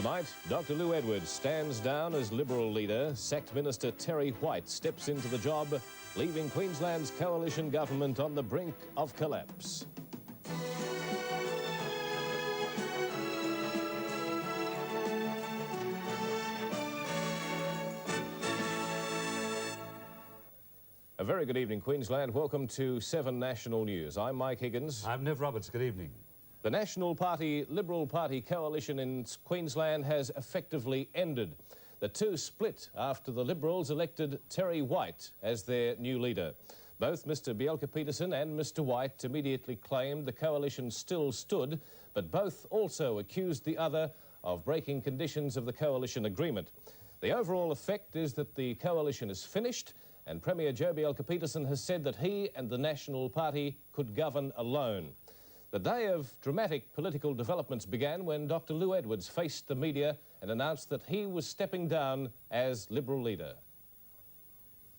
Tonight, Dr. Lou Edwards stands down as Liberal leader. Sacked Minister Terry White steps into the job, leaving Queensland's coalition government on the brink of collapse. A very good evening, Queensland. Welcome to 7 National News. I'm Mike Higgins. I'm Nev Roberts. Good evening. The National Party, Liberal Party coalition in Queensland has effectively ended. The two split after the Liberals elected Terry White as their new leader. Both Mr. Bjelke-Petersen and Mr. White immediately claimed the coalition still stood, but both also accused the other of breaking conditions of the coalition agreement. The overall effect is that the coalition is finished, and Premier Joe Bjelke-Petersen has said that he and the National Party could govern alone. The day of dramatic political developments began when Dr. Lou Edwards faced the media and announced that he was stepping down as Liberal leader.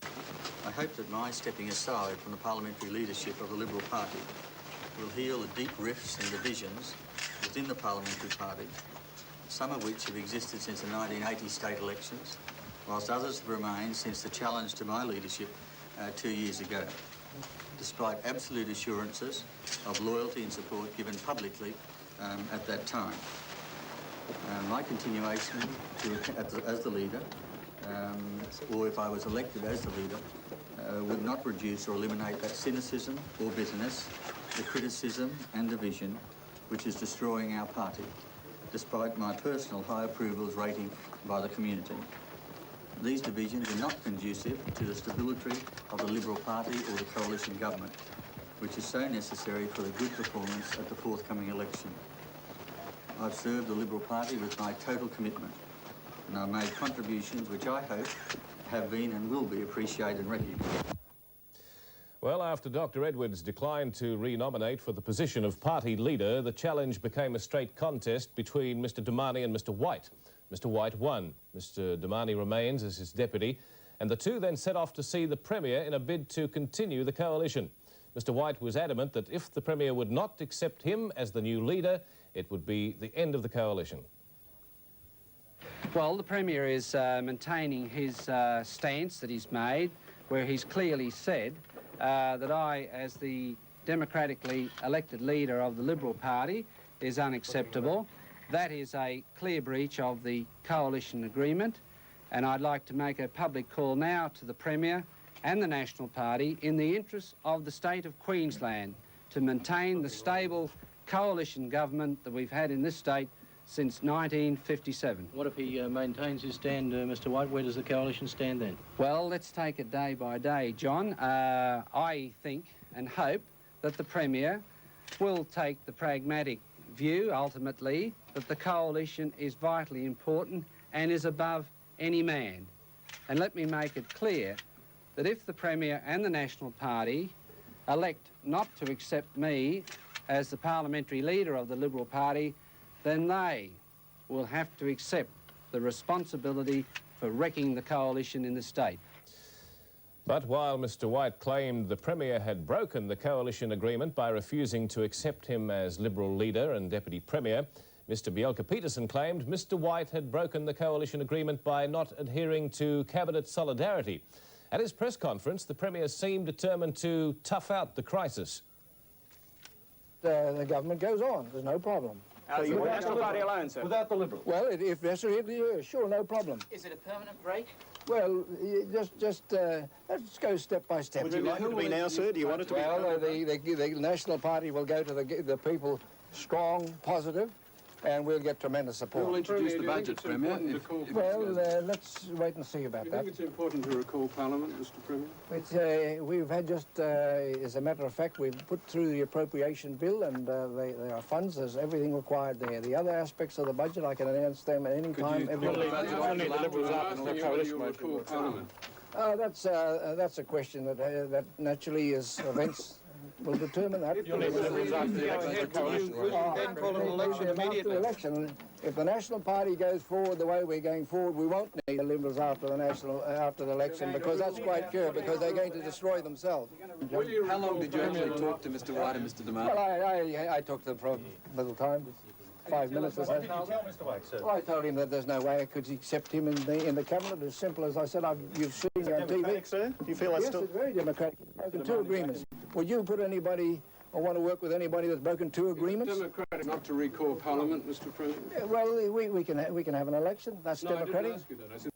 I hope that my stepping aside from the parliamentary leadership of the Liberal Party will heal the deep rifts and divisions within the parliamentary party, some of which have existed since the 1980 state elections, whilst others have remained since the challenge to my leadership 2 years ago, despite absolute assurances of loyalty and support given publicly at that time. My continuation as the leader, or if I was elected as the leader, would not reduce or eliminate that cynicism or bitterness, the criticism and division which is destroying our party, despite my personal high approvals rating by the community. These divisions are not conducive to the stability of the Liberal Party or the coalition government, which is so necessary for the good performance at the forthcoming election. I've served the Liberal Party with my total commitment, and I've made contributions which I hope have been and will be appreciated and recognised. Well, after Dr. Edwards declined to re-nominate for the position of party leader, the challenge became a straight contest between Mr. Damani and Mr. White. Mr. White won. Mr. Damani remains as his deputy, and the two then set off to see the Premier in a bid to continue the coalition. Mr. White was adamant that if the Premier would not accept him as the new leader, it would be the end of the coalition. Well, the Premier is maintaining his stance that he's made, where he's clearly said that I, as the democratically elected leader of the Liberal Party, is unacceptable. That is a clear breach of the coalition agreement, and I'd like to make a public call now to the Premier and the National Party in the interests of the state of Queensland to maintain the stable coalition government that we've had in this state since 1957. What if he maintains his stand, Mr. White? Where does the coalition stand then? Well, let's take it day by day, John. I think and hope that the Premier will take the pragmatic view, ultimately, that the coalition is vitally important and is above any man. And let me make it clear that if the Premier and the National Party elect not to accept me as the parliamentary leader of the Liberal Party, then they will have to accept the responsibility for wrecking the coalition in the state. But while Mr. White claimed the Premier had broken the coalition agreement by refusing to accept him as Liberal leader and Deputy Premier, Mr. Bjelke-Petersen claimed Mr. White had broken the coalition agreement by not adhering to Cabinet solidarity. At his press conference, the Premier seemed determined to tough out the crisis. The government goes on, there's no problem. So you want the National Party alone, sir? Without the Liberals? Well, if necessary, sure, no problem. Is it a permanent break? Well, let's go step by step. Would you like it to be now, sir? Do you want it to be? Well, the National Party will go to the people strong, positive, and we'll get tremendous support. We'll introduce the budget, Premier. Well, let's wait and see about that. I think it's important to recall Parliament, Mr. Premier. We've had just, as a matter of fact, we've put through the appropriation bill, and there are funds, there's everything required there. The other aspects of the budget, I can announce them at any time. You'll need the Liberals up and the coalition recall Parliament. That's a question that naturally is events will determine that. You'll need the Liberals after the election, the coalition. Then call an election immediately. If the National Party goes forward the way we're going forward, we won't need the Liberals after the election, because that's quite clear, because they're going to destroy themselves. How long did you actually talk to Mr. White and Mr. Damani? Well, I talked to them for a little time. 5 minutes or so. What did you tell Mr White, sir? Well, I told him that there's no way I could accept him in the cabinet. As simple as I said, you've seen me on TV. Democratic, sir? Do you feel that's Yes, still... it's very democratic. Broken 2 agreements. Would you put anybody or want to work with anybody that's broken 2 agreements? Democratic not to recall Parliament, Mr. President? Yeah, well, we can have an election. That's No, I democratic. didn't ask you that. I said